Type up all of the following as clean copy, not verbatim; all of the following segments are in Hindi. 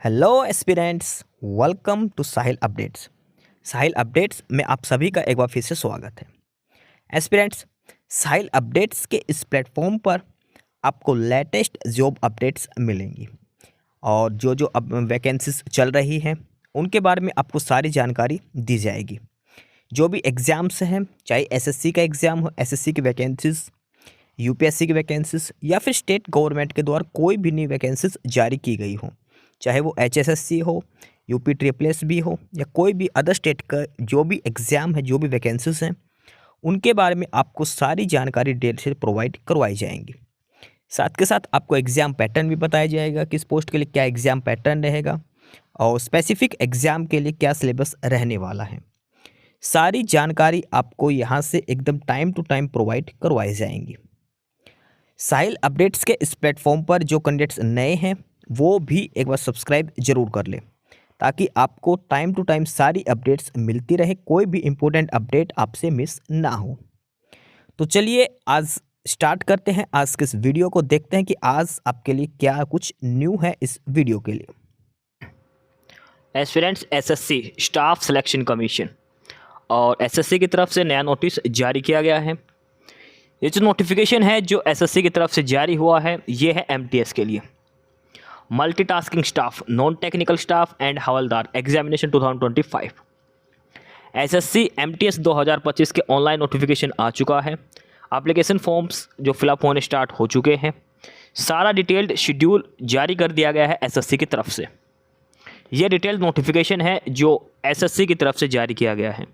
Hello aspirants, welcome to Sahil updates. Sahil updates में आप सभी का एक बार फिर से स्वागत है। एस्पिरेंट्स, साहिल अपडेट्स के इस प्लेटफॉर्म पर आपको लेटेस्ट जॉब अपडेट्स मिलेंगी और जो अब वैकेंसीज चल रही हैं उनके बारे में आपको सारी जानकारी दी जाएगी। जो भी एग्ज़ाम्स हैं, चाहे एसएससी का एग्ज़ाम हो, एसएससी की वैकेंसीज, यूपीएससी की वैकेंसीज या फिर स्टेट गवर्नमेंट के द्वारा कोई भी नई वैकेंसीज जारी की गई हो, चाहे वो एचएसएससी हो, यूपी ट्रिपल एस भी हो या कोई भी अदर स्टेट का जो भी एग्ज़ाम है, जो भी वैकेंसीज हैं, उनके बारे में आपको सारी जानकारी डेट से प्रोवाइड करवाई जाएंगी। साथ के साथ आपको एग्ज़ाम पैटर्न भी बताया जाएगा, किस पोस्ट के लिए क्या एग्ज़ाम पैटर्न रहेगा और स्पेसिफिक एग्ज़ाम के लिए क्या सिलेबस रहने वाला है। सारी जानकारी आपको यहाँ से एकदम टाइम टू टाइम प्रोवाइड करवाई जाएंगी। साहिल अपडेट्स के इस प्लेटफॉर्म पर जो कैंडिडेट्स नए हैं वो भी एक बार सब्सक्राइब जरूर कर लें, ताकि आपको टाइम टू टाइम सारी अपडेट्स मिलती रहे, कोई भी इम्पोर्टेंट अपडेट आपसे मिस ना हो। तो चलिए आज स्टार्ट करते हैं आज के इस वीडियो को, देखते हैं कि आज आपके लिए क्या कुछ न्यू है इस वीडियो के लिए। Aspirants SSC staff selection commission और एसएससी की तरफ से नया नोटिस जारी किया गया है। ये जो नोटिफिकेशन है जो एसएससी की तरफ से जारी हुआ है, ये है एमटीएस के लिए, multitasking staff, non technical staff and havildar examination 2025। SSC MTS 2025 के ऑनलाइन नोटिफिकेशन आ चुका है। एप्लीकेशन फॉर्म्स जो फिलअप होने स्टार्ट हो चुके हैं। सारा डिटेल्ड शेड्यूल जारी कर दिया गया है एसएससी की तरफ से। ये डिटेल्ड नोटिफिकेशन है जो एसएससी की तरफ से जारी किया गया है।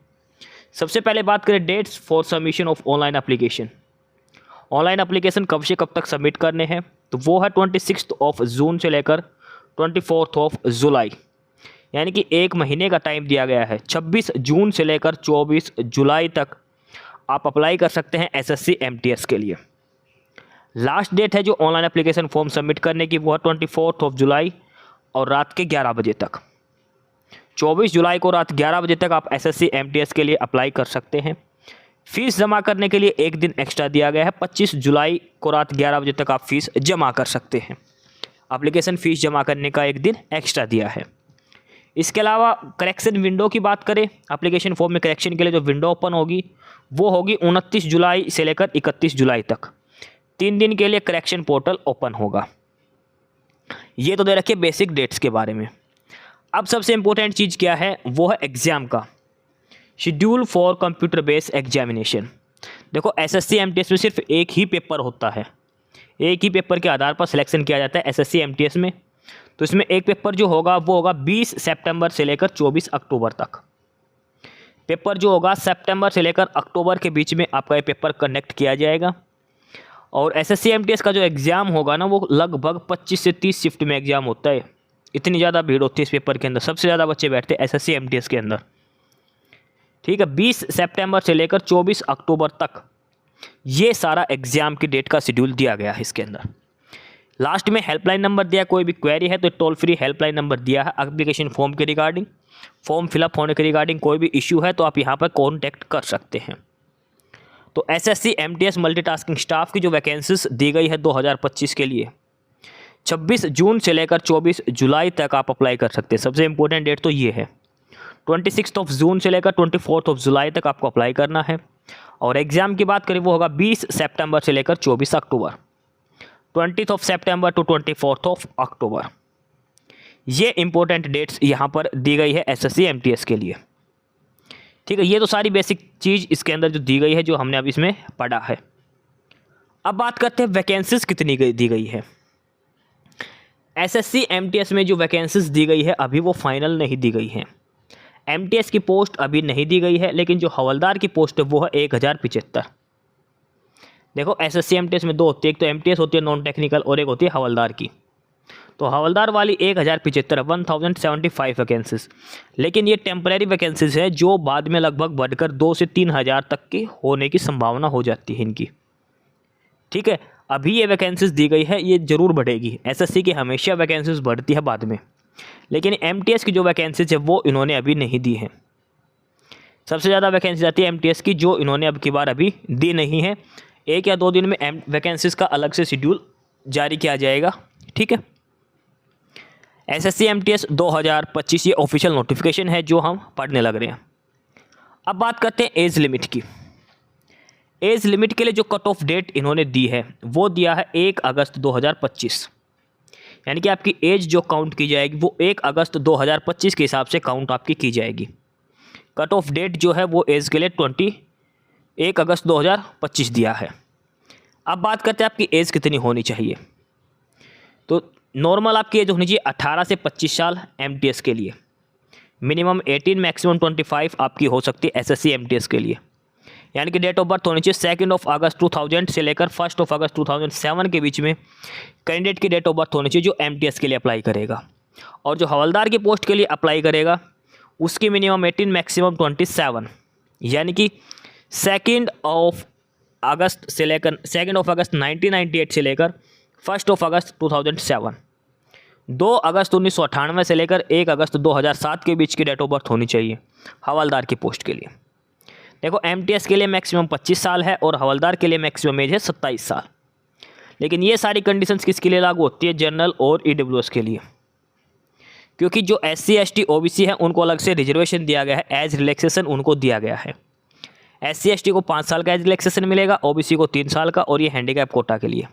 सबसे पहले बात करें dates for submission of online application. Online application कब से कब तक सबमिट करने हैं, तो वो है 26 जून से लेकर 24 जुलाई, यानी कि एक महीने का टाइम दिया गया है। 26 जून से लेकर 24 जुलाई तक आप अप्लाई कर सकते हैं एसएससी एमटीएस के लिए। लास्ट डेट है जो ऑनलाइन एप्लीकेशन फॉर्म सबमिट करने की, वो है 24 जुलाई और रात के 11 बजे तक। 24 जुलाई को रात 11 बजे तक आप एसएससी एमटीएस के लिए अप्लाई कर सकते हैं। फीस जमा करने के लिए एक दिन एक्स्ट्रा दिया गया है। 25 जुलाई को रात 11 बजे तक आप फीस जमा कर सकते हैं। एप्लीकेशन फ़ीस जमा करने का एक दिन एक्स्ट्रा दिया है। इसके अलावा करेक्शन विंडो की बात करें, एप्लीकेशन फॉर्म में करेक्शन के लिए जो विंडो ओपन होगी वो होगी 29 जुलाई से लेकर 31 जुलाई तक। 3 दिन के लिए करेक्शन पोर्टल ओपन होगा। ये तो दे रखिए बेसिक डेट्स के बारे में। अब सबसे इम्पोर्टेंट चीज़ क्या है, वो है एग्ज़ाम का schedule for computer based examination. देखो एसएससी एमटीएस में सिर्फ एक ही पेपर होता है, एक ही पेपर के आधार पर सिलेक्शन किया जाता है एसएससी एमटीएस में। तो इसमें एक पेपर जो होगा वो होगा 20 सितंबर से लेकर 24 अक्टूबर तक। पेपर जो होगा सितंबर से लेकर अक्टूबर के बीच में आपका ये पेपर कंडक्ट किया जाएगा। और एसएससी एमटीएस का जो एग्ज़ाम होगा ना, वो लगभग 25 से 30 शिफ्ट में एग्ज़ाम होता है। इतनी ज़्यादा भीड़ होती है इस पेपर के अंदर, सबसे ज़्यादा बच्चे बैठते हैं एसएससी एमटीएस के अंदर। ठीक है, 20 सितंबर से लेकर 24 अक्टूबर तक ये सारा एग्ज़ाम की डेट का शेड्यूल दिया गया है इसके अंदर। लास्ट में हेल्पलाइन नंबर दिया, कोई भी क्वेरी है तो टोल फ्री हेल्पलाइन नंबर दिया है। एप्लीकेशन फॉर्म के रिगार्डिंग, फॉर्म फिलअप होने के रिगार्डिंग कोई भी इश्यू है तो आप यहाँ पर कॉन्टैक्ट कर सकते हैं। तो एसएससी एमटीएस मल्टीटास्किंग स्टाफ की जो वैकेंसीज दी गई है 2025 के लिए, 26 जून से लेकर 24 जुलाई तक आप अप्लाई कर सकते हैं। सबसे इंपॉर्टेंट डेट तो ये है, 26 जून से लेकर 24 जुलाई तक आपको अप्लाई करना है। और एग्ज़ाम की बात करें वो होगा 20 सितंबर से लेकर 24 अक्टूबर, 20 सितंबर टू 24 अक्टूबर। ये इंपॉर्टेंट डेट्स यहाँ पर दी गई है एसएससी एमटीएस के लिए। ठीक है, ये तो सारी बेसिक चीज़ इसके अंदर जो दी गई है, जो हमने अब इसमें पढ़ा है। अब बात करते हैं वैकेंसीज कितनी दी गई है। एसएससी एमटीएस में जो वैकेंसीज दी गई है अभी वो फाइनल नहीं दी गई है। एमटीएस की पोस्ट अभी नहीं दी गई है, लेकिन जो हवलदार की पोस्ट है वो है 1075। देखो एसएससी एमटीएस में दो होती है, एक तो एमटीएस होती है नॉन टेक्निकल और एक होती है हवलदार की। तो हवलदार वाली 1075 1075 वैकेंसीज, लेकिन ये टेम्परेरी वैकेंसीज है जो बाद में लगभग बढ़कर 2 से 3 हज़ार तक की होने की संभावना हो जाती है इनकी। ठीक है, अभी ये वैकेंसीज दी गई है, ये ज़रूर बढ़ेगी। एसएससी की हमेशा वैकेंसीज बढ़ती है बाद में, लेकिन एमटीएस की जो वैकेंसीज है वो इन्होंने अभी नहीं दी है। सबसे ज़्यादा वैकेंसी आती है एमटीएस की, जो इन्होंने अब की बार अभी दी नहीं है। 1 या 2 दिन में वैकेंसीज का अलग से शेड्यूल जारी किया जाएगा। ठीक है, SSC MTS 2025 ये ऑफिशियल नोटिफिकेशन है जो हम पढ़ने लग रहे हैं। अब बात करते हैं एज लिमिट की। एज लिमिट के लिए जो कट ऑफ डेट इन्होंने दी है वो दिया है 1 अगस्त 2025, यानी कि आपकी एज जो काउंट की जाएगी वो 1 अगस्त 2025 के हिसाब से काउंट आपकी की जाएगी। कट ऑफ डेट जो है वो एज के लिए 1 अगस्त 2025 दिया है। अब बात करते हैं आपकी एज कितनी होनी चाहिए। तो नॉर्मल आपकी एज होनी चाहिए 18 से 25 साल MTS के लिए, मिनिमम 18 मैक्सिमम 25 आपकी हो सकती है SSC MTS के लिए। यानी कि डेट ऑफ बर्थ होनी चाहिए 2 अगस्त 2000 से लेकर 1 अगस्त 2007 के बीच में कैंडिडेट की डेट ऑफ बर्थ होनी चाहिए जो MTS के लिए अप्लाई करेगा। और जो हवलदार की पोस्ट के लिए अप्लाई करेगा उसकी मिनिमम 18 मैक्सिमम 27, यानी कि 2 अगस्त से लेकर 2 अगस्त 1998 से लेकर 1 अगस्त 2007, 2 अगस्त 1998 से लेकर 1 अगस्त 2007 के बीच की डेट ऑफ बर्थ होनी चाहिए हवलदार की पोस्ट के लिए। देखो MTS के लिए मैक्सिमम 25 साल है और हवलदार के लिए मैक्सिमम एज है 27 साल। लेकिन ये सारी कंडीशंस किसके लिए लागू होती है? जनरल और EWS के लिए, क्योंकि जो SC ST OBC है उनको अलग से रिजर्वेशन दिया गया है, एज रिलैक्सेशन उनको दिया गया है। SC ST को 5 साल का एज रिलैक्सेशन मिलेगा, OBC को 3 साल का, और ये हैंडीकैप कोटा के लिए।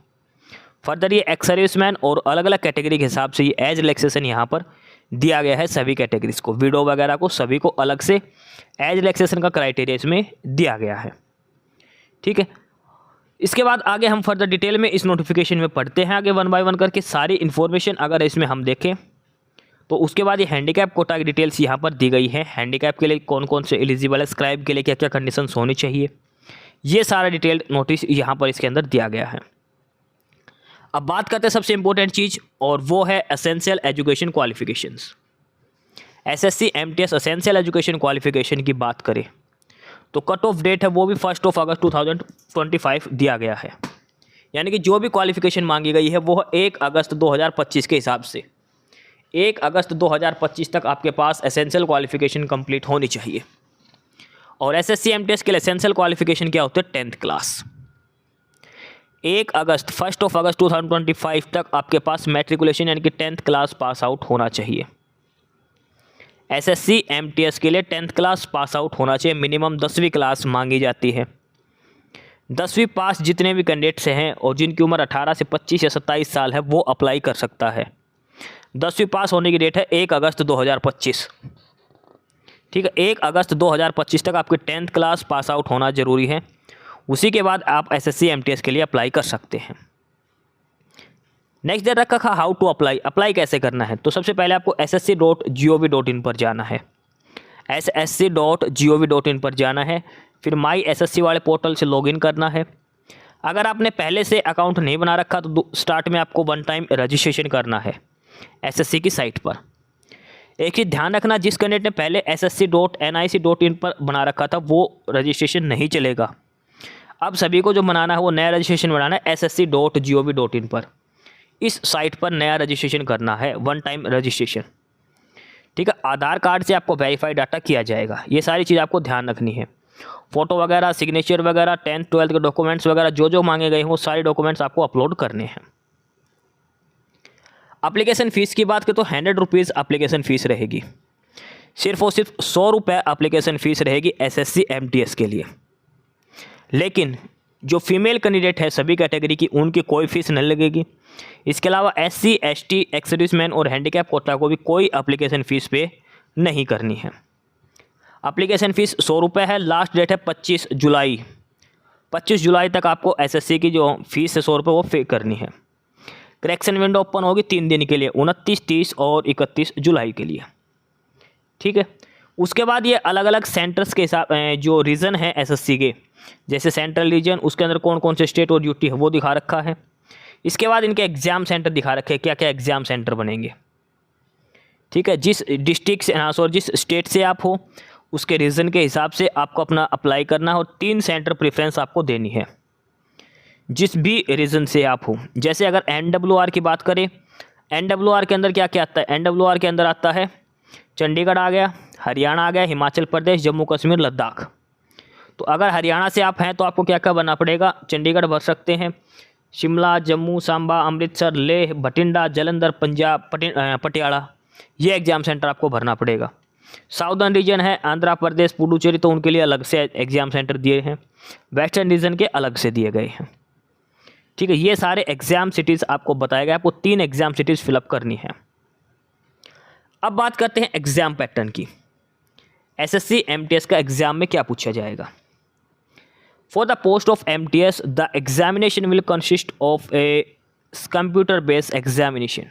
फर्दर ये एक्स सर्विसमैन और अलग अलग कैटेगरी के हिसाब से ये एज रिलैक्सेशन यहाँ पर दिया गया है सभी कैटेगरीज को, विडो वगैरह को सभी को अलग से एज रिलैक्सेशन का क्राइटेरिया इसमें दिया गया है। ठीक है, इसके बाद आगे हम फर्दर डिटेल में इस नोटिफिकेशन में पढ़ते हैं आगे 1 बाय 1 करके सारी इन्फॉर्मेशन अगर इसमें हम देखें तो उसके बाद ये हैंडीकैप कोटा की डिटेल्स यहाँ पर दी गई है। हैंडीकैप के लिए कौन कौन से एलिजिबल है, स्क्राइब के लिए क्या क्या कंडीशंस होनी चाहिए, ये सारा डिटेल्ड नोटिस यहाँ पर इसके अंदर दिया गया है। अब बात करते हैं सबसे इंपॉर्टेंट चीज़, और वो है essential education qualifications. SSC MTS essential education qualification की बात करें तो कट ऑफ डेट है वो भी 1 अगस्त 2025 दिया गया है, यानी कि जो भी क्वालिफिकेशन मांगी गई है वो 1 अगस्त 2025 के हिसाब से 1 अगस्त 2025 तक आपके पास एसेंशियल क्वालिफिकेशन कंप्लीट होनी चाहिए। और SSC MTS के लिए एसेंशियल क्वालिफिकेशन क्या होता है? 10th class. 1 अगस्त 2025 तक आपके पास मैट्रिकुलेशन यानी कि 10th क्लास पास आउट होना चाहिए। SSC MTS के लिए 10th क्लास पास आउट होना चाहिए, मिनिमम 10वीं क्लास मांगी जाती है। 10वीं पास जितने भी कैंडिडेट्स हैं और जिनकी उम्र 18 से 25 या 27 साल है वो अप्लाई कर सकता है। 10वीं पास होने की डेट है 1 अगस्त 2025। ठीक है, 1 अगस्त 2025 तक आपके 10th क्लास पास आउट होना ज़रूरी है, उसी के बाद आप SSC MTS के लिए अप्लाई कर सकते हैं। नेक्स्ट दे रखा था हाउ टू अप्लाई कैसे करना है। तो सबसे पहले आपको ssc.gov.in पर जाना है, ssc.gov.in पर जाना है, फिर माई SSC वाले पोर्टल से लॉगिन करना है। अगर आपने पहले से अकाउंट नहीं बना रखा तो स्टार्ट में आपको 1 टाइम रजिस्ट्रेशन करना है SSC की साइट पर। एक चीज़ ध्यान रखना, जिस कैंडिडेट ने पहले ssc.nic.in पर बना रखा था वो रजिस्ट्रेशन नहीं चलेगा। अब सभी को जो बनाना है वो नया रजिस्ट्रेशन बनाना है ssc.gov.in पर। इस साइट पर नया रजिस्ट्रेशन करना है, 1 टाइम रजिस्ट्रेशन। ठीक है, आधार कार्ड से आपको वेरीफाई डाटा किया जाएगा। ये सारी चीज़ आपको ध्यान रखनी है। फ़ोटो वगैरह, सिग्नेचर वगैरह, 10th 12th के डॉक्यूमेंट्स वगैरह जो जो मांगे गए हैं वो सारे डॉक्यूमेंट्स आपको अपलोड करने हैं। एप्लीकेशन फ़ीस की बात करें तो 100 रुपीज़ एप्लीकेशन फ़ीस रहेगी, सिर्फ और सिर्फ 100 रुपये एप्लीकेशन फ़ीस रहेगी SSC MTS के लिए। लेकिन जो फीमेल कैंडिडेट है सभी कैटेगरी की उनकी कोई फीस नहीं लगेगी। इसके अलावा SC ST एक्स सर्विसमैन और हैंडीकैप कोटा को भी कोई एप्लीकेशन फ़ीस पे नहीं करनी है। एप्लीकेशन फ़ीस 100 रुपये है। लास्ट डेट है 25 जुलाई। 25 जुलाई तक आपको SSC की जो फीस है 100 रुपये वो पे करनी है। करेक्शन विंडो ओपन होगी 3 दिन के लिए, 29, 30 और 31 जुलाई के लिए। ठीक है, उसके बाद ये अलग अलग सेंटर्स के हिसाब जो रीजन है SSC के, जैसे सेंट्रल रीजन, उसके अंदर कौन कौन से स्टेट और यूटी है वो दिखा रखा है। इसके बाद इनके एग्ज़ाम सेंटर दिखा रखे हैं, क्या क्या एग्ज़ाम सेंटर बनेंगे। ठीक है, जिस डिस्ट्रिक्ट से और जिस स्टेट से आप हो उसके रीजन के हिसाब से आपको अपना अप्लाई करना है और 3 सेंटर प्रेफरेंस आपको देनी है जिस भी रीजन से आप हो। जैसे अगर NWR की बात करें, NWR के अंदर क्या क्या आता है? NWR के अंदर आता है चंडीगढ़ आ गया, हरियाणा आ गया, हिमाचल प्रदेश, जम्मू कश्मीर, लद्दाख। तो अगर हरियाणा से आप हैं तो आपको क्या क्या बनना पड़ेगा? चंडीगढ़ भर सकते हैं, शिमला, जम्मू, सांबा, अमृतसर, लेह, बठिंडा, जालंधर, पंजाब, पटियाला, ये एग्ज़ाम सेंटर आपको भरना पड़ेगा। साउदर्न रीजन है आंध्र प्रदेश, पुडुचेरी, तो उनके लिए अलग से एग्ज़ाम सेंटर दिए हैं। वेस्टर्न रीजन के अलग से दिए गए हैं। ठीक है, ये सारे एग्ज़ाम सिटीज़ आपको बताया गया, आपको 3 एग्ज़ाम सिटीज़ फिलअप करनी है। अब बात करते हैं एग्ज़ाम पैटर्न की। एसएससी एमटीएस का एग्ज़ाम में क्या पूछा जाएगा। For the post of MTS the examination will consist of a computer based examination,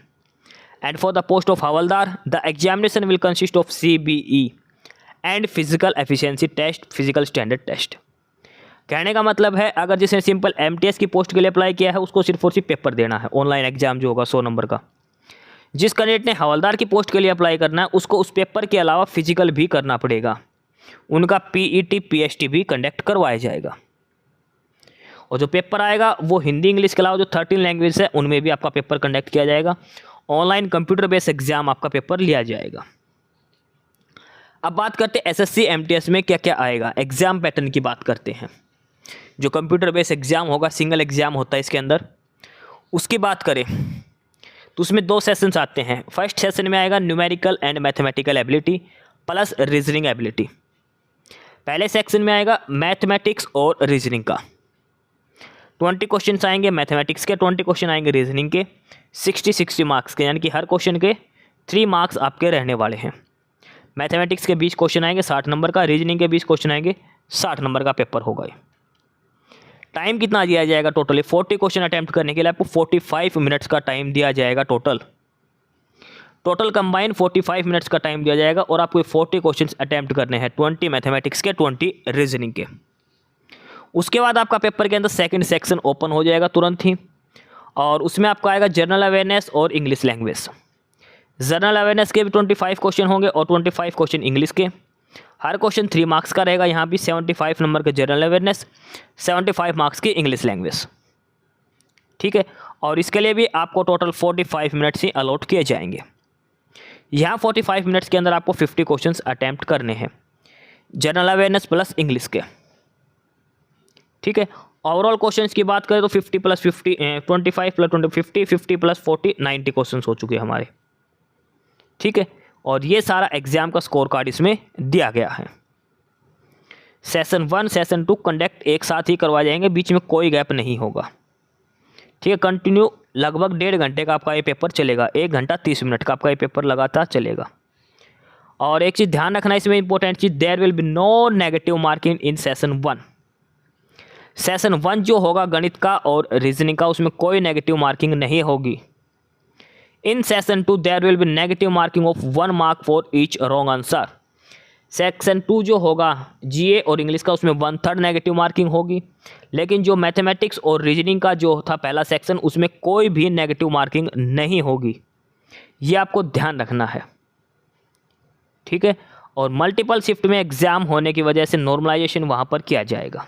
and for the post of havaldar the examination will consist of CBE and physical efficiency test, physical standard test. कहने का मतलब है अगर जिसने सिंपल एमटीएस की पोस्ट के लिए अप्लाई किया है उसको सिर्फ और सिर्फ पेपर देना है, ऑनलाइन एग्जाम जो होगा 100 नंबर का। जिस कैंडिडेट ने हवलदार की पोस्ट के लिए अप्लाई करना है उसको उस पेपर के अलावा फिजिकल भी करना पड़ेगा, उनका PET PST भी कंडक्ट करवाया जाएगा। और जो पेपर आएगा वो हिंदी इंग्लिश के अलावा जो 13 लैंग्वेज है उनमें भी आपका पेपर कंडक्ट किया जाएगा। ऑनलाइन कंप्यूटर बेस्ड एग्जाम आपका पेपर लिया जाएगा। अब बात करते हैं एसएससी एमटीएस में क्या क्या आएगा। एग्जाम पैटर्न की बात करते हैं। जो कंप्यूटर बेस्ड एग्जाम होगा, सिंगल एग्जाम होता है इसके अंदर, उसकी बात करें तो उसमें 2 सेशंस आते हैं। फर्स्ट सेशन में आएगा numerical and mathematical ability plus reasoning ability. पहले सेक्शन में आएगा मैथमेटिक्स और रीजनिंग का 20 क्वेश्चन आएंगे मैथमेटिक्स के, 20 क्वेश्चन आएंगे रीजनिंग के, 60 मार्क्स के, यानी कि हर क्वेश्चन के 3 मार्क्स आपके रहने वाले हैं। मैथमेटिक्स के 20 क्वेश्चन आएंगे 60 नंबर का, रीजनिंग के 20 क्वेश्चन आएंगे 60 नंबर का पेपर होगा। टाइम कितना दिया जाएगा टोटली 40 क्वेश्चन अटैम्प्ट करने के लिए आपको 45 मिनट्स का टाइम दिया जाएगा। टोटल कंबाइन 45 मिनट्स का टाइम दिया जाएगा और आपको 40 क्वेश्चन अटैम्प्ट करने हैं, 20 मैथमेटिक्स के, 20 रीजनिंग के। उसके बाद आपका पेपर के अंदर सेकंड सेक्शन ओपन हो जाएगा तुरंत ही, और उसमें आपका आएगा जनरल अवेयरनेस और इंग्लिश लैंग्वेज। जनरल अवेयरनेस के भी 25 क्वेश्चन होंगे और 25 क्वेश्चन इंग्लिश के। हर क्वेश्चन 3 मार्क्स का रहेगा। यहाँ भी 75 नंबर का जनरल अवेयरनेस, 75 मार्क्स की इंग्लिश लैंग्वेज। ठीक है, और इसके लिए भी आपको टोटल 45 मिनट्स ही अलॉट किए जाएंगे। यहाँ 45 मिनट्स के अंदर आपको 50 क्वेश्चन अटैम्प्ट करने हैं, जनरल अवेयरनेस प्लस इंग्लिश के। ठीक है, ओवरऑल क्वेश्चंस की बात करें तो 50 + 50 25 + 20 50, 50 + 40 90 क्वेश्चंस हो चुके हैं हमारे। ठीक है, और ये सारा एग्जाम का स्कोर कार्ड इसमें दिया गया है। सेशन 1 सेशन 2 कंडक्ट एक साथ ही करवाए जाएंगे, बीच में कोई गैप नहीं होगा। ठीक है, कंटिन्यू लगभग 1.5 घंटे का आपका ये पेपर चलेगा, 1 घंटा 30 मिनट का आपका ये पेपर लगातार चलेगा। और एक चीज़ ध्यान रखना इसमें इंपॉर्टेंट चीज़, there will be no negative marking in session 1। Session 1 जो होगा गणित का और रीजनिंग का, उसमें कोई नेगेटिव मार्किंग नहीं होगी। In session 2 there will be negative marking of 1 mark for each wrong answer. Section 2 जो होगा जीए और इंग्लिश का, उसमें 1/3 नेगेटिव मार्किंग होगी। लेकिन जो मैथमेटिक्स और रीजनिंग का जो था पहला सेक्शन, उसमें कोई भी नेगेटिव मार्किंग नहीं होगी। ये आपको ध्यान रखना है। ठीक है, और मल्टीपल शिफ्ट में एग्जाम होने की वजह से नॉर्मलाइजेशन वहाँ पर किया जाएगा,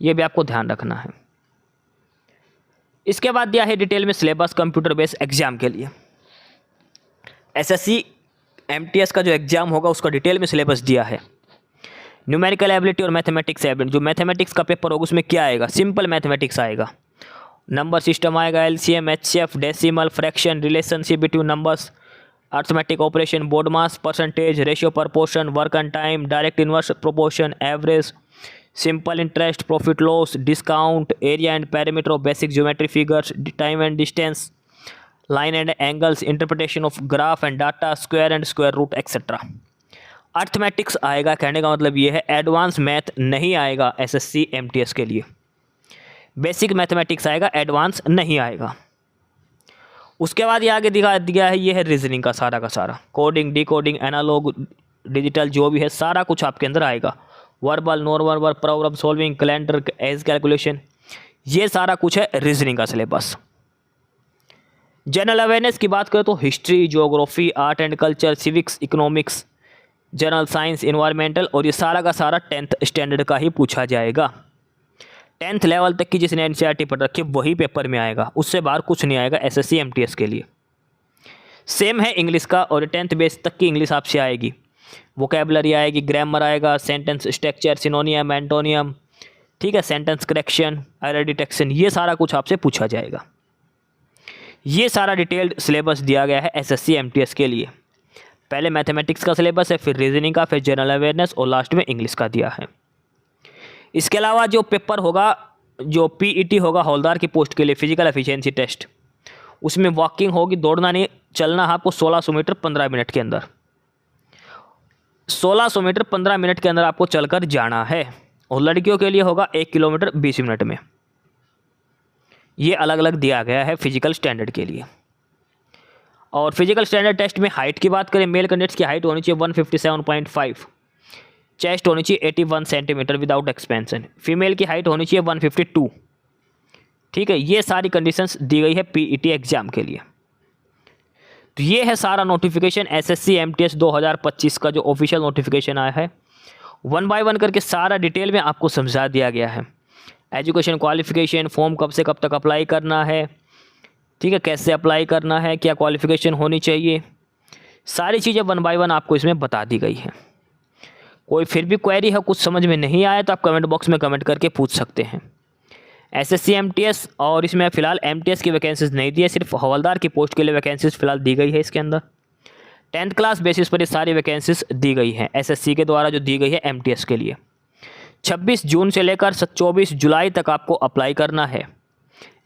ये भी आपको ध्यान रखना है। इसके बाद दिया है डिटेल में सिलेबस कंप्यूटर बेस्ड एग्जाम के लिए। एसएससी एमटीएस का जो एग्जाम होगा उसका डिटेल में सिलेबस दिया है। न्यूमेरिकल एबिलिटी और मैथमेटिक्स एबिलिटी, जो मैथमेटिक्स का पेपर होगा उसमें क्या आएगा, सिंपल मैथमेटिक्स आएगा, नंबर सिस्टम आएगा, LCM, HCF, decimal, fraction, relationship between numbers, arithmetic operation, board mass, percentage, ratio, proportion, work and time, direct inverse proportion, average, simple interest, profit loss, discount, area and parameter of basic geometry figures, time and distance, line and angles, interpretation of graph and data, square and square root etcetera. Arithmetics आएगा, कहने का मतलब ये है एडवांस मैथ नहीं आएगा एसएससी एमटीएस के लिए। बेसिक मैथमेटिक्स आएगा, एडवांस नहीं आएगा। उसके बाद ये आगे दिखा दिया है, ये है रीजनिंग का सारा, कोडिंग, डिकोडिंग, एनालॉग, डिजिटल, जो भी है सारा कुछ आपके अंदर आएगा। Verbal, non verbal, problem solving, calendar, as calculation, ये सारा कुछ है रीजनिंग का सिलेबस। जनरल अवेयरनेस की बात करें तो history, geography, art and culture, civics, economics, general science, environmental, और ये सारा का सारा 10th स्टैंडर्ड का ही पूछा जाएगा। 10th लेवल तक की जिसने एनसीईआरटी पढ़ रखी है वही पेपर में आएगा, उससे बाहर कुछ नहीं आएगा एसएससी एमटीएस के लिए। सेम है इंग्लिश का, और 10th बेस तक की इंग्लिश आपसे आएगी। वोकैबुलरी आएगी, ग्रामर आएगा, सेंटेंस स्ट्रक्चर, सिनोनियम, एंटोनियम, ठीक है, सेंटेंस करेक्शन, एरर डिटेक्शन, ये सारा कुछ आपसे पूछा जाएगा। ये सारा डिटेल्ड सिलेबस दिया गया है एसएससी एमटीएस के लिए। पहले मैथमेटिक्स का सिलेबस है, फिर रीजनिंग का, फिर जनरल अवेयरनेस और लास्ट में इंग्लिश का दिया है। इसके अलावा जो पेपर होगा, जो पीईटी होगा हवलदार की पोस्ट के लिए, फिजिकल एफिशिएंसी टेस्ट, उसमें वॉकिंग होगी, दौड़ना नहीं, चलना है आपको 1600 मीटर 15 मिनट के अंदर। 1600 मीटर 15 मिनट के अंदर आपको चलकर जाना है। और लड़कियों के लिए होगा 1 किलोमीटर 20 मिनट में। ये अलग अलग दिया गया है फिजिकल स्टैंडर्ड के लिए। और फिजिकल स्टैंडर्ड टेस्ट में हाइट की बात करें, मेल कैंडिडेट्स की हाइट होनी चाहिए 157.5, चेस्ट होनी चाहिए 81 सेंटीमीटर विदाउट एक्सपेंशन, फीमेल की हाइट होनी चाहिए 152। ठीक है, ये सारी कंडीशंस दी गई है पीईटी एग्जाम के लिए। तो ये है सारा नोटिफिकेशन एसएससी एमटीएस 2025 का जो ऑफिशियल नोटिफिकेशन आया है। 1 बाय 1 करके सारा डिटेल में आपको समझा दिया गया है। एजुकेशन क्वालिफिकेशन, फॉर्म कब से कब तक अप्लाई करना है, ठीक है, कैसे अप्लाई करना है, क्या क्वालिफिकेशन होनी चाहिए, सारी चीज़ें 1 बाय 1 आपको इसमें बता दी गई है। कोई फिर भी क्वेरी है, कुछ समझ में नहीं आया तो आप कमेंट बॉक्स में कमेंट करके पूछ सकते हैं। एसएससी एमटीएस, और इसमें फ़िलहाल एमटीएस की वैकेंसीज नहीं दी है, सिर्फ हवलदार की पोस्ट के लिए वैकेंसीज फ़िलहाल दी गई है। इसके अंदर 10th क्लास बेसिस पर ये सारी वैकेंसीज दी गई हैं एसएससी के द्वारा, जो दी गई है एमटीएस के लिए। 26 जून से लेकर 24 जुलाई तक आपको अप्लाई करना है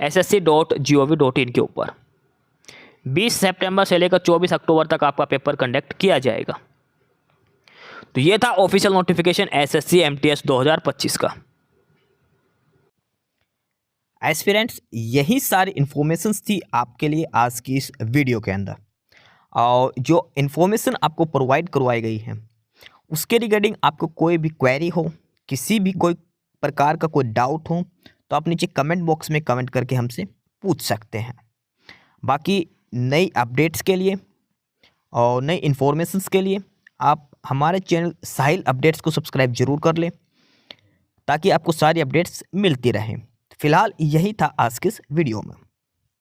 ssc.gov.in के ऊपर। 20 सितंबर से लेकर 24 अक्टूबर तक आपका पेपर कंडक्ट किया जाएगा। तो ये था ऑफिशियल नोटिफिकेशन एसएससी एमटीएस 2025 का। एस्पिरेंट्स, यही सारी इन्फॉर्मेशंस थी आपके लिए आज की इस वीडियो के अंदर। और जो इन्फॉर्मेशन आपको प्रोवाइड करवाई गई है उसके रिगार्डिंग आपको कोई भी क्वेरी हो, किसी भी कोई प्रकार का कोई डाउट हो, तो आप नीचे कमेंट बॉक्स में कमेंट करके हमसे पूछ सकते हैं। बाकी नई अपडेट्स के लिए और नई इन्फॉर्मेशंस के लिए आप हमारे चैनल साहिल अपडेट्स को सब्सक्राइब जरूर कर लें, ताकि आपको सारी अपडेट्स मिलती रहें। फिलहाल यही था आज के इस वीडियो में।